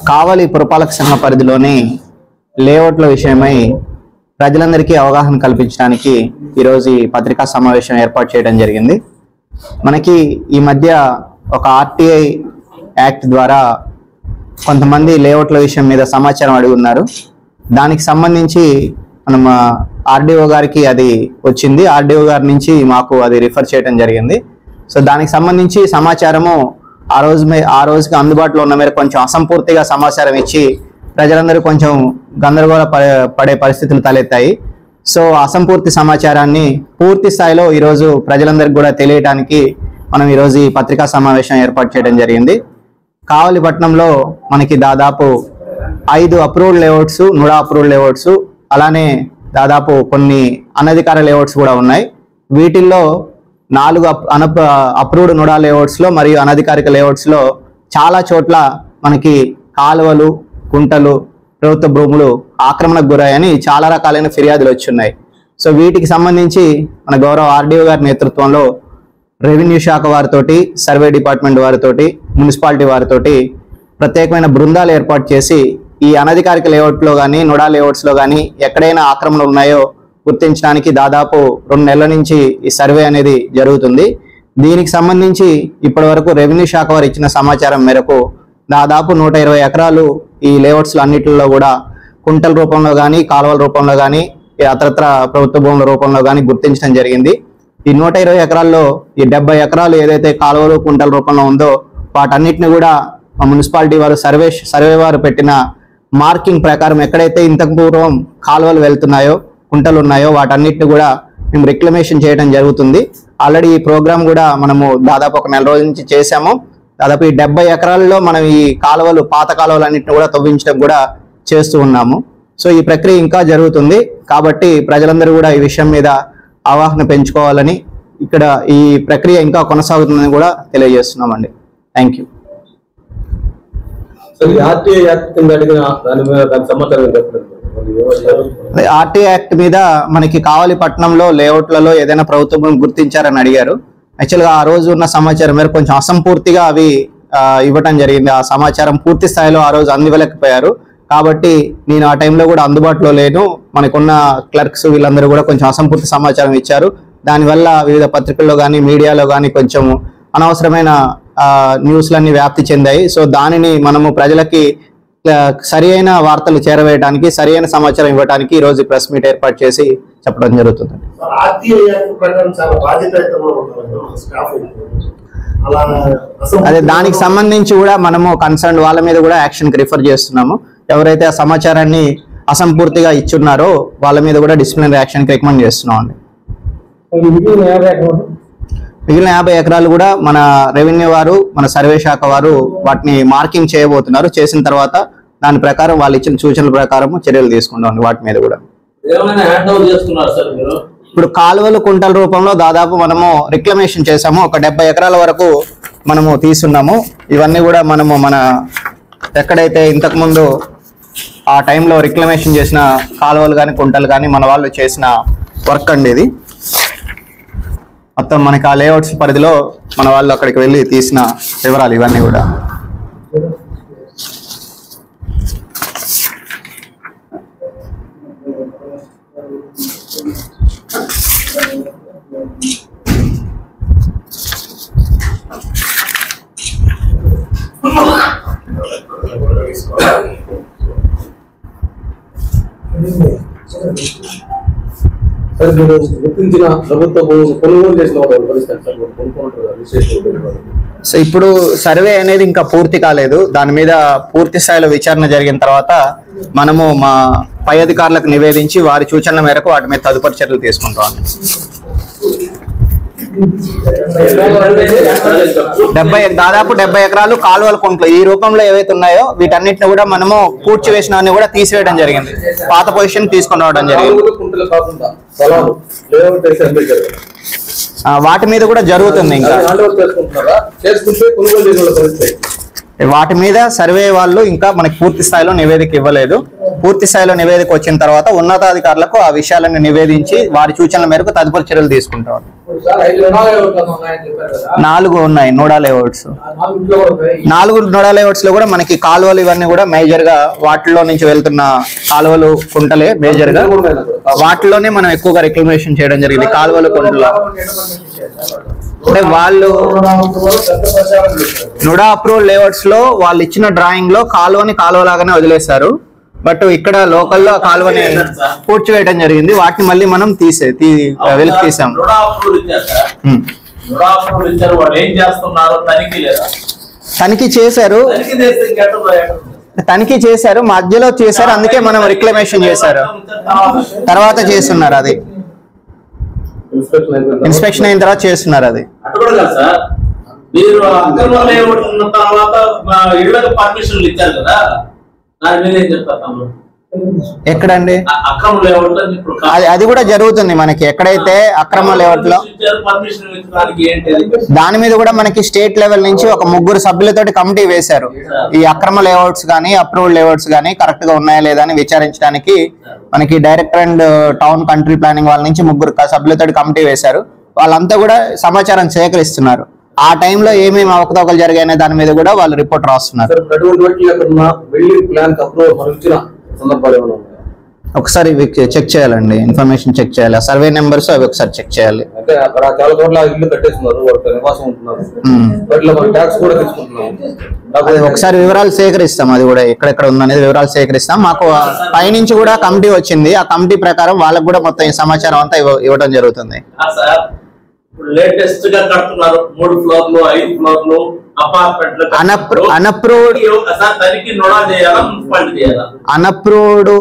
కావలి పురపాలక సంఘ పరిధిలోని లేఅవుట్ల విషయమై ప్రజలందరికీ అవగాహన కల్పించడానికి ఈరోజు ఈ పత్రికా సమావేశం ఏర్పాటు చేయడం జరిగింది. మనకి ఈ మధ్య ఒక ఆర్టీఐ యాక్ట్ ద్వారా కొంతమంది లేఅవుట్ల విషయం మీద సమాచారం అడిగి ఉన్నారు. దానికి సంబంధించి మనం ఆర్డీఓ గారికి అది వచ్చింది. ఆర్డీఓ గారి నుంచి మాకు అది రిఫర్ చేయడం జరిగింది. సో దానికి సంబంధించి సమాచారము ఆ రోజుకి అందుబాటులో ఉన్న మేరకు కొంచెం అసంపూర్తిగా సమాచారం ఇచ్చి ప్రజలందరూ కొంచెం గందరగోళ పడే పరిస్థితులు తలెత్తాయి. సో అసంపూర్తి సమాచారాన్ని పూర్తి స్థాయిలో ఈరోజు ప్రజలందరికీ కూడా తెలియడానికి మనం ఈరోజు ఈ పత్రికా సమావేశం ఏర్పాటు చేయడం జరిగింది. కావలి పట్టణంలో మనకి దాదాపు 5 approved layouts, NUDA approved layouts, అలానే దాదాపు కొన్ని అనధికార లేఅవుట్స్ కూడా ఉన్నాయి. వీటిల్లో 4 అప్రూవ్డ్ నుడా లేఅవుట్స్ లో మరియు అనధికారిక లేఅవుట్స్ లో చాలా చోట్ల మనకి కాలువలు, కుంటలు, ప్రభుత్వ భూములు ఆక్రమణకు గురయ్యని చాలా రకాలైన ఫిర్యాదులు వచ్చున్నాయి. సో వీటికి సంబంధించి మన గౌరవ ఆర్డీఓ గారి నేతృత్వంలో రెవెన్యూ శాఖ వారితోటి, సర్వే డిపార్ట్మెంట్ వారితోటి, మున్సిపాలిటీ వారితోటి ప్రత్యేకమైన బృందాలు ఏర్పాటు చేసి ఈ అనధికారిక లేఅవుట్లో కానీ, నుడా లేఅవుట్స్ లో కానీ ఎక్కడైనా ఆక్రమణలు ఉన్నాయో గుర్తించడానికి దాదాపు 2 నెలల నుంచి ఈ సర్వే అనేది జరుగుతుంది. దీనికి సంబంధించి ఇప్పటి వరకు రెవెన్యూ శాఖ వారు ఇచ్చిన సమాచారం మేరకు దాదాపు 120 ఎకరాలు ఈ లేఅవుట్స్ అన్నిటిలో కూడా కుంటల రూపంలో కానీ, కాలువల రూపంలో కానీ, అతరత్ర ప్రభుత్వ భూముల రూపంలో కానీ గుర్తించడం జరిగింది. ఈ 120 ఎకరాల్లో ఈ 70 ఎకరాలు ఏదైతే కాలువలు, కుంటల రూపంలో ఉందో వాటన్నిటిని కూడా మున్సిపాలిటీ వారు సర్వే వారు పెట్టిన మార్కింగ్ ప్రకారం ఎక్కడైతే ఇంతకు పూర్వం కాలువలు వెళ్తున్నాయో, కుంటలు ఉన్నాయో వాటన్నిటిని కూడా మేము రిక్లమేషన్ చేయడం జరుగుతుంది. ఆల్రెడీ ఈ ప్రోగ్రామ్ కూడా మనము దాదాపు 1 నెల రోజుల నుంచి చేశాము. దాదాపు ఈ 70 ఎకరాల్లో మనం ఈ కాలువలు, పాత కాలువలు అన్నింటిని కూడా తవ్వించడం కూడా చేస్తూ ఉన్నాము. సో ఈ ప్రక్రియ ఇంకా జరుగుతుంది కాబట్టి ప్రజలందరూ కూడా ఈ విషయం మీద అవగాహన పెంచుకోవాలని, ఇక్కడ ఈ ప్రక్రియ ఇంకా కొనసాగుతుందని కూడా తెలియజేస్తున్నామండి. Thank you. ఆర్టీఐ యాక్ట్ మీద మనకి కావలి పట్టణంలో లేఅవుట్లలో ఏదైనా ప్రభుత్వం గుర్తించారని అడిగారు. యాక్చువల్గా ఆ రోజు ఉన్న సమాచారం మేరకు కొంచెం అసంపూర్తిగా అవి ఇవ్వటం జరిగింది. ఆ సమాచారం పూర్తి స్థాయిలో ఆ రోజు అందివ్వలేకపోయారు కాబట్టి నేను ఆ టైంలో కూడా అందుబాటులో లేను. మనకున్న క్లర్క్స్ వీళ్ళందరూ కూడా కొంచెం అసంపూర్తి సమాచారం ఇచ్చారు. దానివల్ల వివిధ పత్రికల్లో కానీ, మీడియాలో కానీ కొంచెం అనవసరమైన న్యూస్లన్నీ వ్యాప్తి చెందాయి. సో దానిని మనము ప్రజలకి సరి అయిన వార్తలు చేరవేయడానికి, సరి అయిన సమాచారం ఇవ్వడానికి ఈరోజు ప్రెస్ మీట్ ఏర్పాటు చేసి చెప్పడం జరుగుతుంది. అదే దానికి సంబంధించి కూడా మనము కన్సర్న్ వాళ్ళ మీద కూడా యాక్షన్కి రిఫర్ చేస్తున్నాము. ఎవరైతే ఆ సమాచారాన్ని అసంపూర్తిగా ఇచ్చున్నారో వాళ్ళ మీద కూడా డిసిప్లినరీ యాక్షన్కి రికమెండ్ చేస్తున్నాం అండి. మిగిలిన 50 ఎకరాలు కూడా మన రెవెన్యూ వారు, మన సర్వే శాఖ వారు వాటిని మార్కింగ్ చేయబోతున్నారు. చేసిన తర్వాత దాని ప్రకారం వాళ్ళు ఇచ్చిన సూచనల ప్రకారం చర్యలు తీసుకుంటాం వాటి మీద కూడా. ఇప్పుడు కాలువలు, కుంటల రూపంలో దాదాపు మనము రిక్లమేషన్ చేసాము. ఒక 70 ఎకరాల వరకు మనము తీసుకున్నాము. ఇవన్నీ కూడా మనము మన ఎక్కడైతే ఇంతకుముందు ఆ టైంలో రిక్లమేషన్ చేసిన కాలువలు కానీ, కుంటలు కానీ మన వాళ్ళు చేసిన వర్క్ అండి ఇది. మొత్తం మనకి ఆ లేఅవుట్స్ పరిధిలో మన వాళ్ళు అక్కడికి వెళ్ళి తీసిన వివరాలు ఇవన్నీ కూడా. సో ఇప్పుడు సర్వే అనేది ఇంకా పూర్తి కాలేదు. దాని మీద పూర్తి స్థాయిలో విచారణ జరిగిన తర్వాత మనము మా పై అధికారులకు నివేదించి వారి సూచనల మేరకు వాటి మీద తదుపరి చర్యలు తీసుకుంటాం. 70 ఎకరాలు కాలువల కుంటలు ఈ రూపంలో ఏవైతే ఉన్నాయో వీటన్నిటిని కూడా మనము పూడ్చి వేసినవన్నీ కూడా తీసివేయడం జరిగింది. పాత పొజిషన్ తీసుకొని రావడం జరిగింది. వాటి మీద కూడా జరుగుతుంది. ఇంకా వాటి మీద సర్వే వాళ్ళు ఇంకా మనకి పూర్తి స్థాయిలో నివేదిక ఇవ్వలేదు. పూర్తి స్థాయిలో నివేదిక వచ్చిన తర్వాత ఉన్నతాధికారులకు ఆ విషయాలను నివేదించి వారి సూచనల మేరకు తదుపరి చర్యలు తీసుకుంటాం. 4 ఉన్నాయి నోడా లేఅవుట్స్. 4 నోడా లేఅవుట్స్ లో కూడా మనకి కాలువలు ఇవన్నీ కూడా మేజర్ గా వాటిలో నుంచి వెళ్తున్న కాలువలు కుంటలే మేజర్ గా, వాటిలోనే మనం ఎక్కువగా రిక్లమేషన్ చేయడం జరిగింది. కాలువలు కుంటలు అంటే వాళ్ళు నుడా అప్రూవల్ లేఅవుట్స్ లో వాళ్ళు ఇచ్చిన డ్రాయింగ్ లో కాలువని కాలువలాగానే వదిలేశారు. బట్ ఇక్కడ లోకల్లో కాలువని పూడ్చివేయడం జరిగింది. వాటిని మళ్ళీ మనం వెలికి తీసాం. తనిఖీ చేశారు, మధ్యలో చేశారు, అందుకే మనం రిక్లమేషన్ చేశారు. తర్వాత చేస్తున్నారు, అది ఇన్స్పెక్షన్ అయిన తర్వాత చేస్తున్నారు. అది మీరు తర్వాత ఇళ్ళకి పర్మిషన్లు ఇచ్చారు కదా, దాని మీద ఏం చెప్తారు? ఎక్కడండి అది కూడా జరుగుతుంది మనకి. ఎక్కడైతే అక్రమ లేఅవుట్ లో దాని మీద కూడా మనకి స్టేట్ లెవెల్ నుంచి ఒక 3 సభ్యులతోటి కమిటీ వేశారు. ఈ అక్రమ లేఅవుట్స్ కానీ అప్రూవ్డ్ లేఅవుట్స్ కానీ కరెక్ట్ గా ఉన్నాయా లేదా అని విచారించడానికి మనకి director and town country planning వాళ్ళ నుంచి 3 సభ్యులతోటి కమిటీ వేశారు. వాళ్ళంతా కూడా సమాచారం సేకరిస్తున్నారు. ఆ టైంలో ఏమేమి అవకతవకలు జరిగాయనే దాని మీద కూడా వాళ్ళు రిపోర్ట్ రాస్తున్నారు. ఒకసారి చెక్ చేయాలండి, ఇన్ఫర్మేషన్ చెక్ చేయాలి, సర్వే నెంబర్స్ అవి ఒకసారి చెక్ చేయాలి. అది ఒకసారి వివరాలు సేకరిస్తాం, అది కూడా ఎక్కడెక్కడ ఉందనేది వివరాలు సేకరిస్తాం. మాకు పైనుంచి కూడా కమిటీ వచ్చింది, ఆ కమిటీ ప్రకారం వాళ్ళకు కూడా మొత్తం ఈ సమాచారం అంతా ఇవ్వడం జరుగుతుంది. లేటెస్ట్ గా కడుతున్నారు 3 ఫ్లోర్లు 5 ఫ్లోర్లు అపార్ట్మెంట్లు. అనప్రూవ్డ్